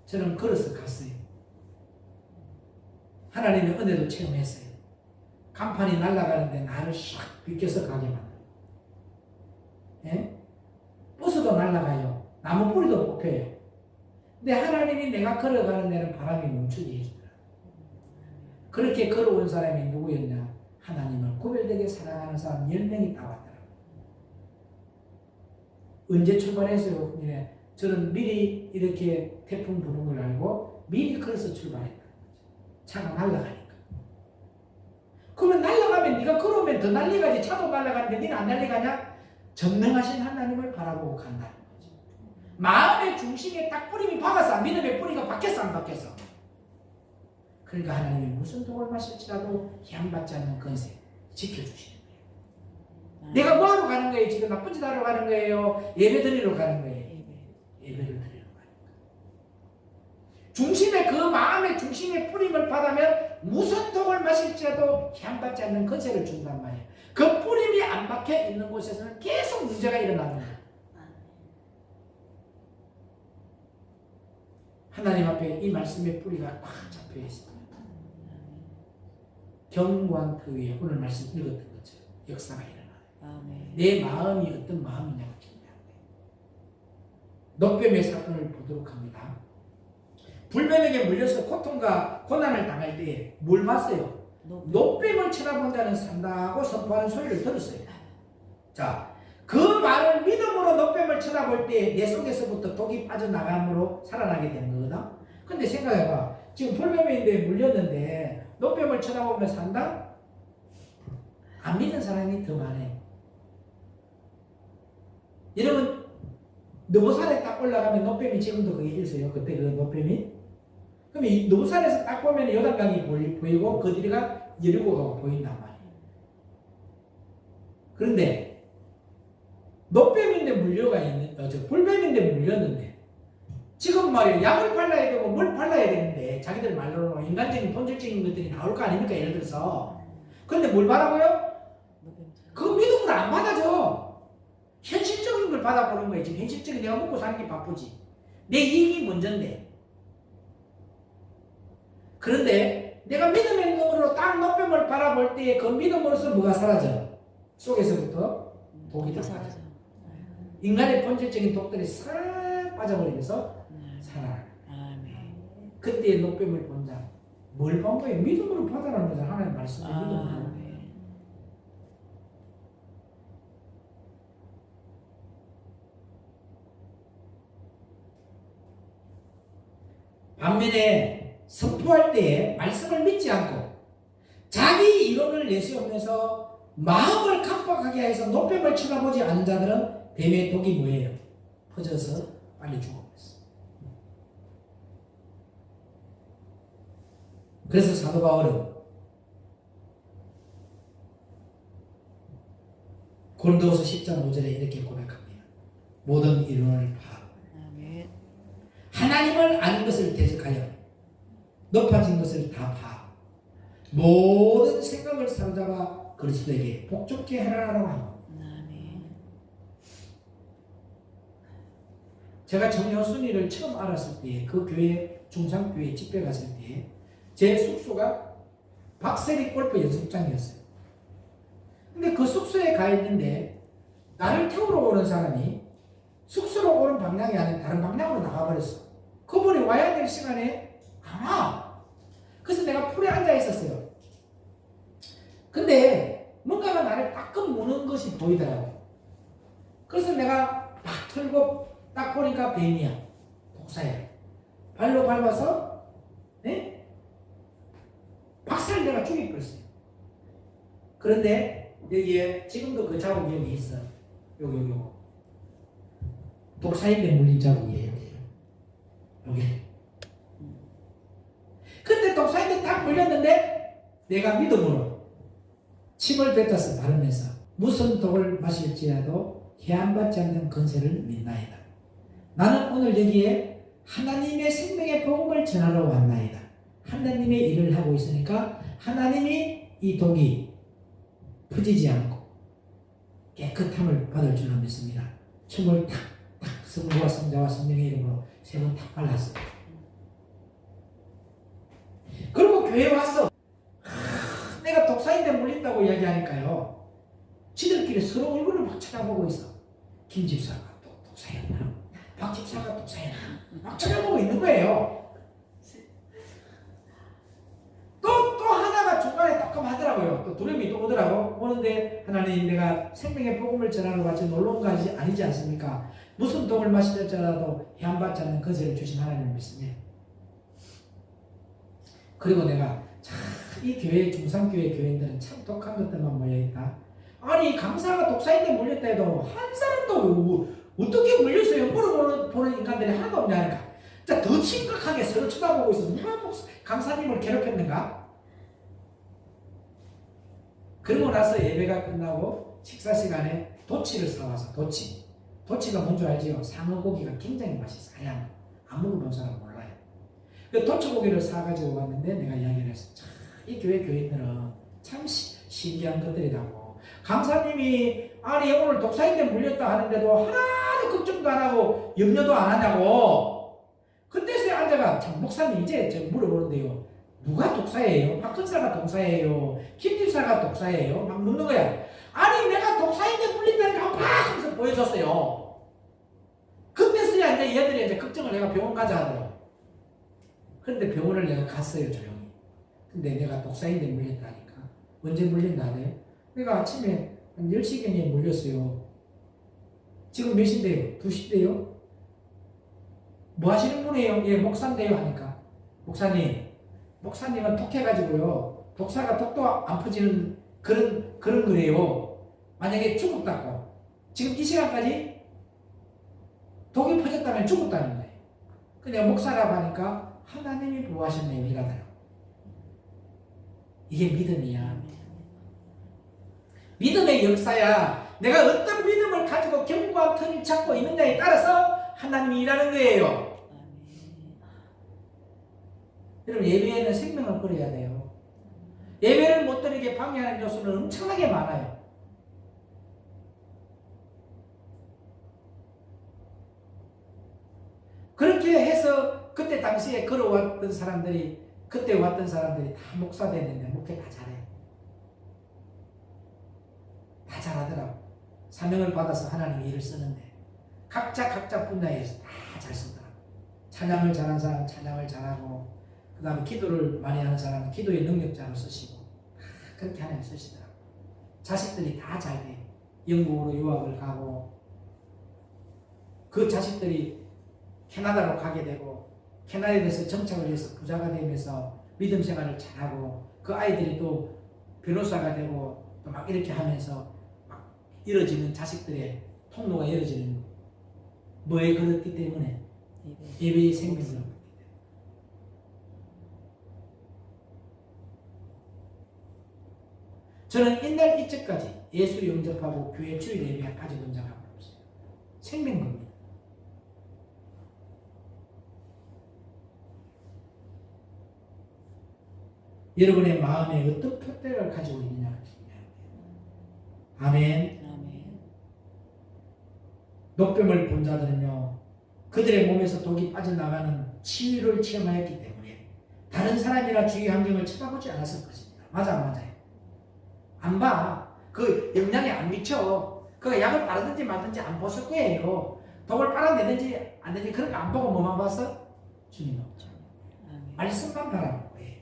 저는 걸어서 갔어요. 하나님의 은혜도 체험했어요. 간판이 날아가는데 나를 샥 비껴서 가게 만들어요. 예? 버스도 날아가요. 나무 뿌리도 뽑혀요. 근데 하나님이 내가 걸어가는 데는 바람이 멈추게 해주더라. 그렇게 걸어온 사람이 누구였냐? 하나님을 구별되게 사랑하는 사람 10명이 다 왔더라고요. 언제 출발했어요? 예. 저는 미리 이렇게 태풍 부는 걸 알고 미리 걸어서 출발했다는 거죠. 차가 날아가니까. 그러면 날아가면 네가 걸어오면 더 날아가지. 차도 날아가는데 네는 안 날아가냐? 전능하신 하나님을 바라보고 간다는 거죠. 마음의 중심에 딱 뿌림이 박아서 안 믿음의 뿌리가 박혔어 안 박혔어? 그러니까 하나님이 무슨 독을 마실지라도 희망받지 않는 건세 지켜주시는 거예요. 내가 뭐하러 가는 거예요? 지금 나쁜 짓 하러 가는 거예요? 예배 드리러 가는 거예요? 예배를 드리러 가는 거예요. 중심에 그 마음의 중심에 뿌림을 받으면 무슨 독을 마실지라도 희망받지 않는 건세를 준단 말이에요. 그 뿌림이 안 박혀 있는 곳에서는 계속 문제가 일어나는 거예요. 하나님 앞에 이 말씀의 뿌리가 꽉 잡혀 있습니다. 경고한 그 위에 오늘 말씀 읽었던 것처럼 역사가 일어나요. 아멘. 내 마음이 어떤 마음이냐고 중요한데 노뱀의 사건을 보도록 합니다. 불뱀에게 물려서 고통과 고난을 당할 때 뭘 봤어요? 노뱀을 쳐다본다는 산다고 선포하는 소리를 들었어요. 자, 그 말을 믿음으로 노뱀을 쳐다볼 때 내 속에서부터 독이 빠져나감으로 살아나게 되는 거거든. 근데 생각해봐. 지금 불뱀인데 물렸는데 노뱀을 쳐다보며 산다? 안 믿는 사람이 더 많아요. 여러분 너보산에 딱 올라가면 노뱀이 지금도 그게 있어요. 그때 그 노뱀이. 그럼 이 노산에서 딱 보면 요단강이 보이고 그 뒤가 여리고가 보인단 말이에요. 그런데 노뱀인데 물려가 있는, 불뱀인데 물렸는데 지금 말이에요. 약을 발라야 되고 뭘 발라야 되는데 자기들 말로는 인간적인 본질적인 것들이 나올 거 아닙니까? 예를 들어서. 그런데 뭘 바라고요? 그 믿음으로 안 받아줘. 현실적인 걸 받아보는 거예요. 지금 현실적인 내가 먹고 사는 게 바쁘지. 내 이익이 먼저인데. 그런데 내가 믿음의 눈으로 딱 노뱀을 바라볼 때 그 믿음으로서 뭐가 사라져? 속에서부터 독이 다 사라져. 인간의 본질적인 독들이 싹 빠져버리면서 살아나요. 그때 노뱀을 본 자, 뭘 본 거예요? 믿음으로 받아라는 거죠. 하나님 말씀을 믿음으로. 반면에 선포할 때에 말씀을 믿지 않고 자기 이론을 내세우면서 마음을 각박하게 해서 노뱀을 쳐다보지 않은 자들은 뱀의 독이 뭐예요? 퍼져서 빨리 죽어버렸어. 그래서 사도 바울은 고린도후서 10장 5절에 이렇게 고백합니다. 모든 이론을 파하고 하나님을 아는 것을 대적하여 높아진 것을 다 파하고 모든 생각을 사로잡아 그리스도에게 복종케 하라고 하고. 제가 정여순이를 처음 알았을 때 그 교회 중상교회 집회 갔을 때 제 숙소가 박세리 골프 연습장이었어요. 근데 그 숙소에 가 있는데 나를 태우러 오는 사람이 숙소로 오는 방향이 아닌 다른 방향으로 나가버렸어. 그분이 와야 될 시간에 안 와. 그래서 내가 풀에 앉아 있었어요. 근데 뭔가가 나를 따끔 무는 것이 보이더라고요. 그래서 내가 막 틀고 딱 보니까 뱀이야. 독사야. 발로 밟아서 박살 내가 죽여버렸어요. 그런데 여기에 지금도 그 자국이 여기 있어. 여기. 독사인데 물린 자국이에요. 여기. 근데 독사인데 딱 물렸는데 내가 믿음으로 침을 뱉어서 발음해서 무슨 독을 마실지라도 해안받지 않는 건세를 믿나이다. 나는 오늘 여기에 하나님의 생명의 복음을 전하러 왔나이다. 하나님의 일을 하고 있으니까 하나님이 이 독이 퍼지지 않고 깨끗함을 받을 줄로 믿습니다. 침을 탁탁 성부와 성자와 성령의 이름으로 세 번 탁 발랐어요. 그리고 교회에 왔어. 내가 독사인데 물린다고 이야기하니까요. 지들끼리 서로 얼굴을 막 쳐다보고 있어. 김 집사가 또 독사였나? 박 집사가 독사였나? 막 쳐다보고 있는 거예요. 또 하나가 중간에 따끔하더라고요. 또 두려움이 또 오더라고. 오는데 하나님 내가 생명의 복음을 전하러 같이 놀러 온 거 아니지 않습니까? 무슨 독을 마실지라도 해안받지 않는 건세를 주신 하나님을 믿습니다. 그리고 내가 참 이 교회 중상교회 교인들은 참 독한 것들만 모여있다. 아니 강사가 독사인데 물렸다 해도 한 사람도 어떻게 물렸어요? 물어보는 인간들이 하나도 없냐니까. 진짜 더 심각하게 서로 쳐다보고 있어서 누가 강사님을 괴롭혔는가? 그러고 나서 예배가 끝나고 식사 시간에 도치를 사와서 도치가 뭔 줄 알지요? 상어고기가 굉장히 맛있어. 하얀 거. 안 먹어본 사람 몰라요. 그 도치고기를 사가지고 왔는데 내가 이야기를 했어. 참, 이 교회 교인들은 참 신기한 것들이라고. 강사님이 아니 오늘 독사인데 물렸다 하는데도 하나도 걱정도 안 하고 염려도 안 하냐고. 그때서야 앉아 목사가 참 목사님 이제 저 물어보는데요. 누가 독사예요? 박근사가 독사예요? 김집사가 독사예요? 막 묻는 거야. 아니 내가 독사인데 물린다니까 팍 하면서 보여줬어요. 그때서야 이제 얘들이 이제 걱정을 내가 병원 가자 하더라고. 그런데 병원을 내가 갔어요 조용히. 근데 내가 독사인데 물렸다니까. 언제 물린다 하네요? 내가 아침에 한 10시경에 물렸어요. 지금 몇 시인데요? 2시인데요? 뭐 하시는 분이에요? 예, 목사인데요 하니까. 목사님은 독해가지고요. 독사가 독도 안 퍼지는 그런 거래요. 만약에 죽었다고. 지금 이 시간까지 독이 퍼졌다면 죽었다는 거예요. 근데 목사라고 하니까 하나님이 보호하셨네요. 이러더라고. 이게 믿음이야. 믿음의 역사야. 내가 어떤 믿음을 가지고 견고한 턴을 찾고 있느냐에 따라서 하나님이 일하는 거예요. 여러분 예배에는 생명을 걸어야 돼요. 예배를 못 드리게 방해하는 요소는 엄청나게 많아요. 그렇게 해서 그때 당시에 걸어왔던 사람들이 그때 왔던 사람들이 다 목사 됐는데 목회 다 잘해. 다 잘하더라고. 사명을 받아서 하나님이 일을 쓰는데 각자 분야에서 다 잘 쓰더라고. 찬양을 잘하는 사람은 찬양을 잘하고 그 다음에 기도를 많이 하는 사람은 기도의 능력자로 쓰시고 그렇게 하나님 쓰시더라고. 자식들이 다 잘 돼. 영국으로 유학을 가고 그 자식들이 캐나다로 가게 되고 캐나다에 대해서 정착을 해서 부자가 되면서 믿음 생활을 잘하고 그 아이들이 또 변호사가 되고 또 막 이렇게 하면서 막 이뤄지는 자식들의 통로가 이뤄지는 뭐에 그렇기 때문에 예배의 생명을 얻기 때문에. 저는 옛날 이때까지 예수 영접하고 교회 주일 예배 가져본 적이 없어요. 생명겁니다. 여러분의 마음에 어떤 표대를 가지고 있느냐가 중요합니다. 아멘. 녹병을 본 자들은요, 그들의 몸에서 독이 빠져나가는 치유를 체험하였기 때문에 다른 사람이나 주위 환경을 쳐다보지 않았을 것입니다. 맞아, 맞아요. 안 봐. 그 영향이 안 미쳐. 그 약을 바르든지 말든지 안 봤을 거예요. 독을 빨아내든지 안 되든지 그런 거 안 보고 뭐만 봤어? 주님 없죠. 말씀만 바라보고 해.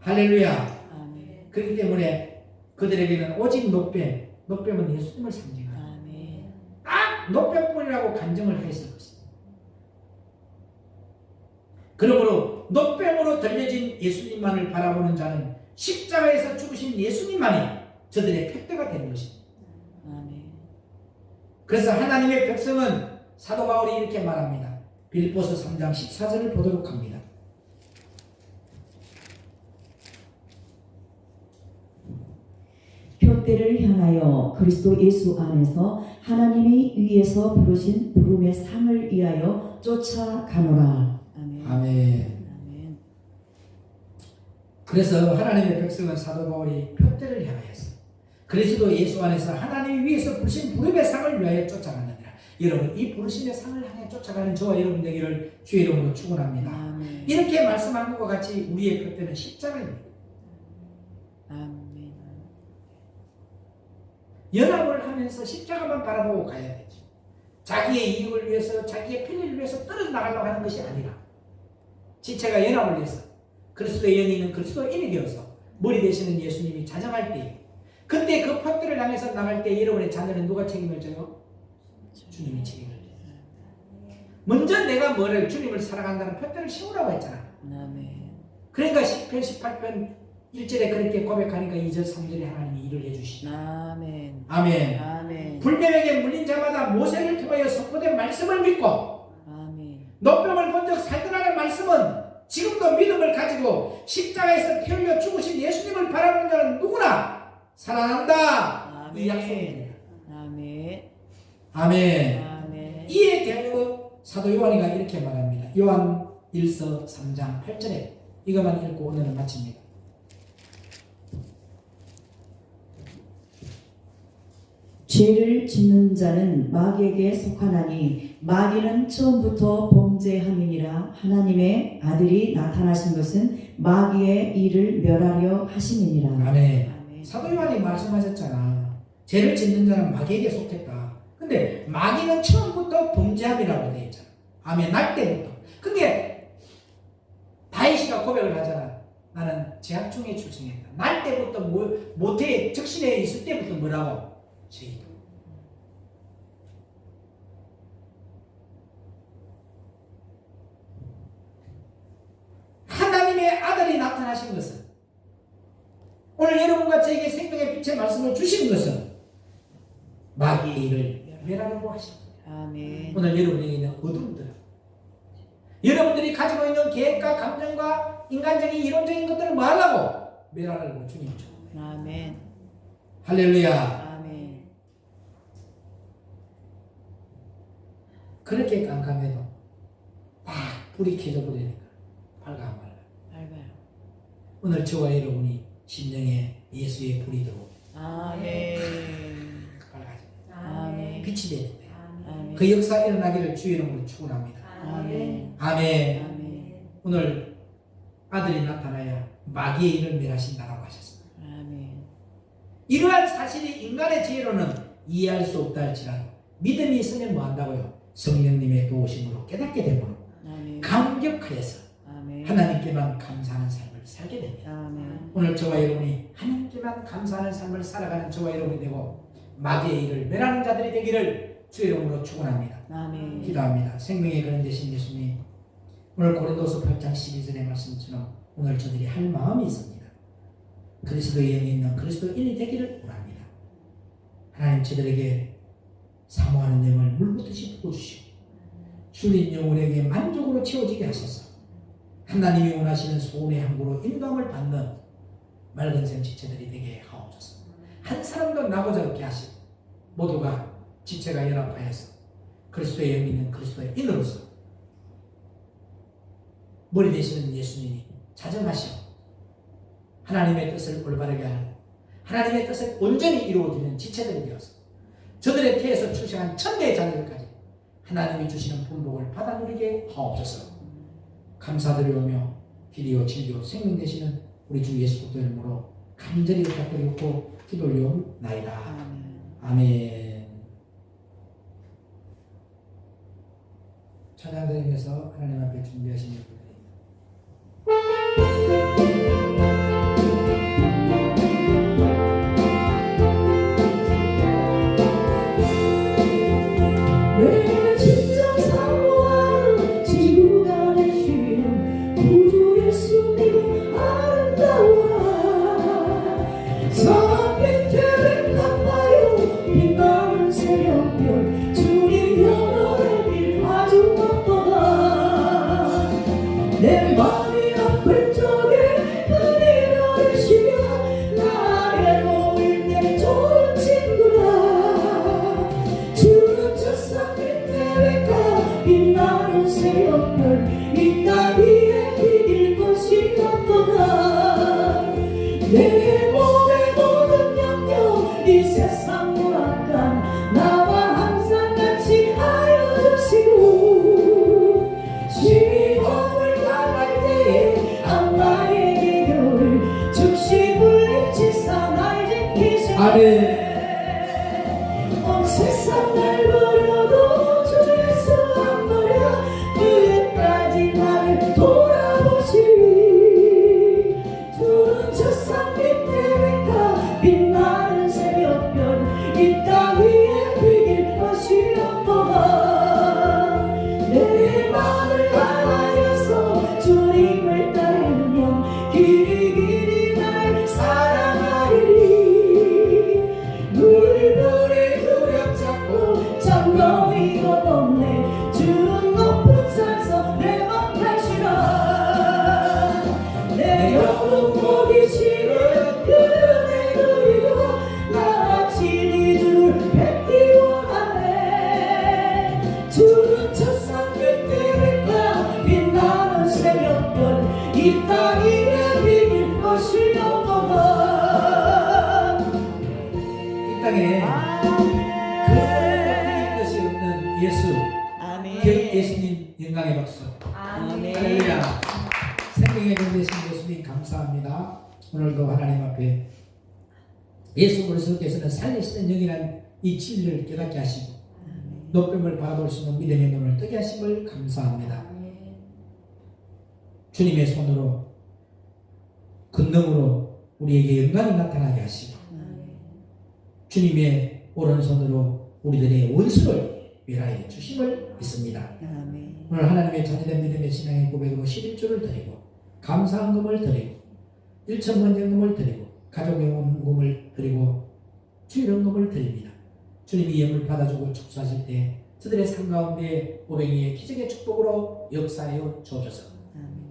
할렐루야. 아멘. 그렇기 때문에 그들에게는 오직 녹뱀은 예수님을 상징합니다. 딱 녹뱀뿐이라고 간증을 했을 것입니다. 그러므로 녹뱀으로 들려진 예수님만을 바라보는 자는 십자가에서 죽으신 예수님만이 저들의 표대가 되는 것입니다. 그래서 하나님의 백성은 사도 바울이 이렇게 말합니다. 빌립보서 3장 14절을 보도록 합니다. 표대를 향하여 그리스도 예수 안에서 하나님이 위에서 부르신 부름의 상을 위하여 쫓아가노라. 아멘. 그래서 하나님의 백성은 사도 바울이 표대를 향하여서 그리스도 예수 안에서 하나님이 위에서 부르신 부름의 상을 위하여 쫓아가느니라. 여러분 이 부르심의 상을 향해 쫓아가는 저와 여러분 되기를 주의 이름으로 축원합니다. 이렇게 말씀한 것과 같이 우리의 표대는 십자가입니다. 연합을 하면서 십자가만 바라보고 가야 되죠. 자기의 이익을 위해서 자기의 편의를 위해서 떨어져 나가려고 하는 것이 아니라 지체가 연합을 해서 그리스도의 영이 있는 그리스도인이 되어서 머리 되시는 예수님이 자정할 때 그때 그 표대를 향해서 나갈 때 여러분의 자녀는 누가 책임을 져요? 주님이 책임을 져요. 먼저 내가 뭐를 주님을 사랑한다는 표대를 씌우라고 했잖아. 그러니까 10편 18편 1절에 그렇게 고백하니까 2절 3절에 하나님이 일을 해주시죠. 아멘. 불뱀에게 물린 자마다 모세를 통하여 선포된 말씀을 믿고 녹병을 본 적 살더라는 말씀은 지금도 믿음을 가지고 십자가에서 피 흘려 죽으신 예수님을 바라보는 자는 누구나 살아난다. 이 약속입니다. 아멘. 이에 대하여 사도 요한이가 이렇게 말합니다. 요한 1서 3장 8절에 이것만 읽고 오늘은 마칩니다. 죄를 짓는 자는 마귀에게 속하나니 마귀는 처음부터 범죄함이니라. 하나님의 아들이 나타나신 것은 마귀의 일을 멸하려 하심이니라. 아멘. 아멘. 사도 요한이 말씀하셨잖아. 죄를 짓는 자는 마귀에게 속했다. 근데 마귀는 처음부터 범죄함이라고 되어 있잖아. 아멘. 날 때부터. 근데 다윗이가 고백을 하잖아. 나는 제약 중에 출생했다. 날 때부터 모태에 적신에 있을 때부터 뭐라고? 죄이다. 하나님의 아들이 나타나신 것은, 오늘 여러분과 저에게 생명의 빛의 말씀을 주신 것은 마귀의 일을 멸하려고 하십니다. 아멘. 오늘 여러분에게 있는 어둠들, 여러분들이 가지고 있는 계획과 감정과 인간적인 이론적인 것들을 뭐 하려고? 멸하려고 주님 주. 아멘. 할렐루야. 아멘. 그렇게 깜깜해도 딱 불이 켜져 버리니까 밝아 안 밝아? 밝아요. 오늘 저와 여러분이 심령에 예수의 불이 들어오고 아멘. 밝아져. 아멘. 빛이 되는데 아멘. 그 역사 일어나기를 주의 이름으로 축원합니다. 아멘. 아멘. 아멘. 오늘 아들이 나타나야 마귀의 일을 멸하신다라고 하셨습니다. 아멘. 이러한 사실이 인간의 지혜로는 이해할 수 없다 할지라도 믿음이 있으면 뭐 한다고요? 성령님의 도우심으로 깨닫게 되므로 아멘. 감격하여서 아멘. 하나님께만 감사하는 삶을 살게 됩니다. 아멘. 오늘 저와 여러분이 하나님께만 감사하는 삶을 살아가는 저와 여러분이 되고 마귀의 일을 멸하는 자들이 되기를 주의 이름으로 축원합니다. 아멘. 기도합니다. 생명의 그런 되신 예수님, 오늘 고린도서 8장 12절의 말씀처럼 오늘 저들이 할 마음이 있습니다. 그리스도의 영이 있는 그리스도인이 되기를 원합니다. 하나님 저들에게 사모하는 영을 물붓듯이 부어주시고 줄인 영혼에게 만족으로 채워지게 하소서. 하나님이 원하시는 소원의 항구로 인도함을 받는 맑은 샘 지체들이 되게 하옵소서. 한 사람도 나고자 없게 하시고 모두가 지체가 연합하여서 그리스도의 영이 있는 그리스도의 인으로서 머리 되시는 예수님이 자정하시고 하나님의 뜻을 올바르게 하고 하나님의 뜻을 온전히 이루어지는 지체들이 되어서 저들의 태에서 출생한 천대의 자녀들까지 하나님이 주시는 분복을 받아 누리게 하옵소서. 감사드리오며 길이요 진리요 생명 되시는 우리 주 예수 그리스도 이름으로 간절히 부탁드리고 기도 올려옵나이다. 아멘. 찬양 드리면서 하나님 앞에 준비하신 일들입니다. 왜 진짜 사모하는 지구가 되시는 구주 예수 믿음 아름다워. 저 밑에 가봐요 빛나는 새벽별 주님 영원의 길 아주 바빠. 내 마음이 아플 적에 그리 어르시면 나의 놓일 때 좋은 친구라. 주는 저 산 밑에 외가 빛나는 새벽별 이 땅 위에 비길 곳이 없도다. 내 몸의 모든 염려 이 세상 무락한 나와 항상 같이 하여 주시고 시험을 당할 때에 악마의 기교를 즉시 물리치사 날 지키시네. 아멘. 온 세상 날 버려도 주 예수 안 버려 그에까지 나를 돌아보시리. 주는 저 산 밑에 외가 빛나는 새벽별 이 땅 위에 비길 것이 없도다. 내 마음을 다하여서 주님을 따르며 길이 날 사랑하리니 아멘. 할렐루야. 생명의 종 되신 예수님 감사합니다. 오늘도 하나님 앞에 예수 그리스도께서는 살리시는 영이란 이 진리를 깨닫게 하시고 높임을 바라볼 수 있는 믿음의 눈을 뜨게 하심을 감사합니다. 주님의 손으로 권능으로 우리에게 영광이 나타나게 하시고 주님의 오른손으로 우리들의 원수를 멸하여 주심을 믿습니다. 아멘. 오늘 하나님의 자녀된 믿음의 신앙의 고백으로 11조를 드리고 감사헌금을 드리고 1천번 연금을 드리고 가족연금을 드리고 주일헌금을 드립니다. 주님이 영을 받아주고 축소하실 때 저들의 삶 가운데 500리의 기적의 축복으로 역사하여 주옵소서.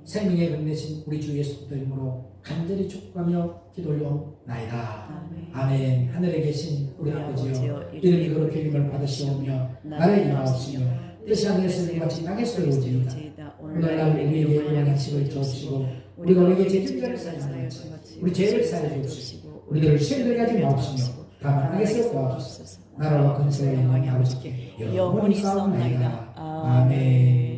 생명의 끝내신 우리 주 예수 그리스도 이름으로 간절히 축복하며 기도 올려옵나이다. 아멘. 하늘에 계신 우리 아버지여 이름이 거룩히 여김을 받으시오며 나라의 임하옵시며 뜻이 하늘에서 이같이 땅에서 이루어지이다. 오늘날 우리에게 일용할 양식을 주옵시고 우리가 우리에게 죄진자를 사하여 같이 우리 죄를 사하여 주옵시고 우리들을 시험에 가지 마옵시며 다만 악에서 구하옵소서. 나라와 근세와 영광이 아버지께 영원히 싸움나이다. 아멘.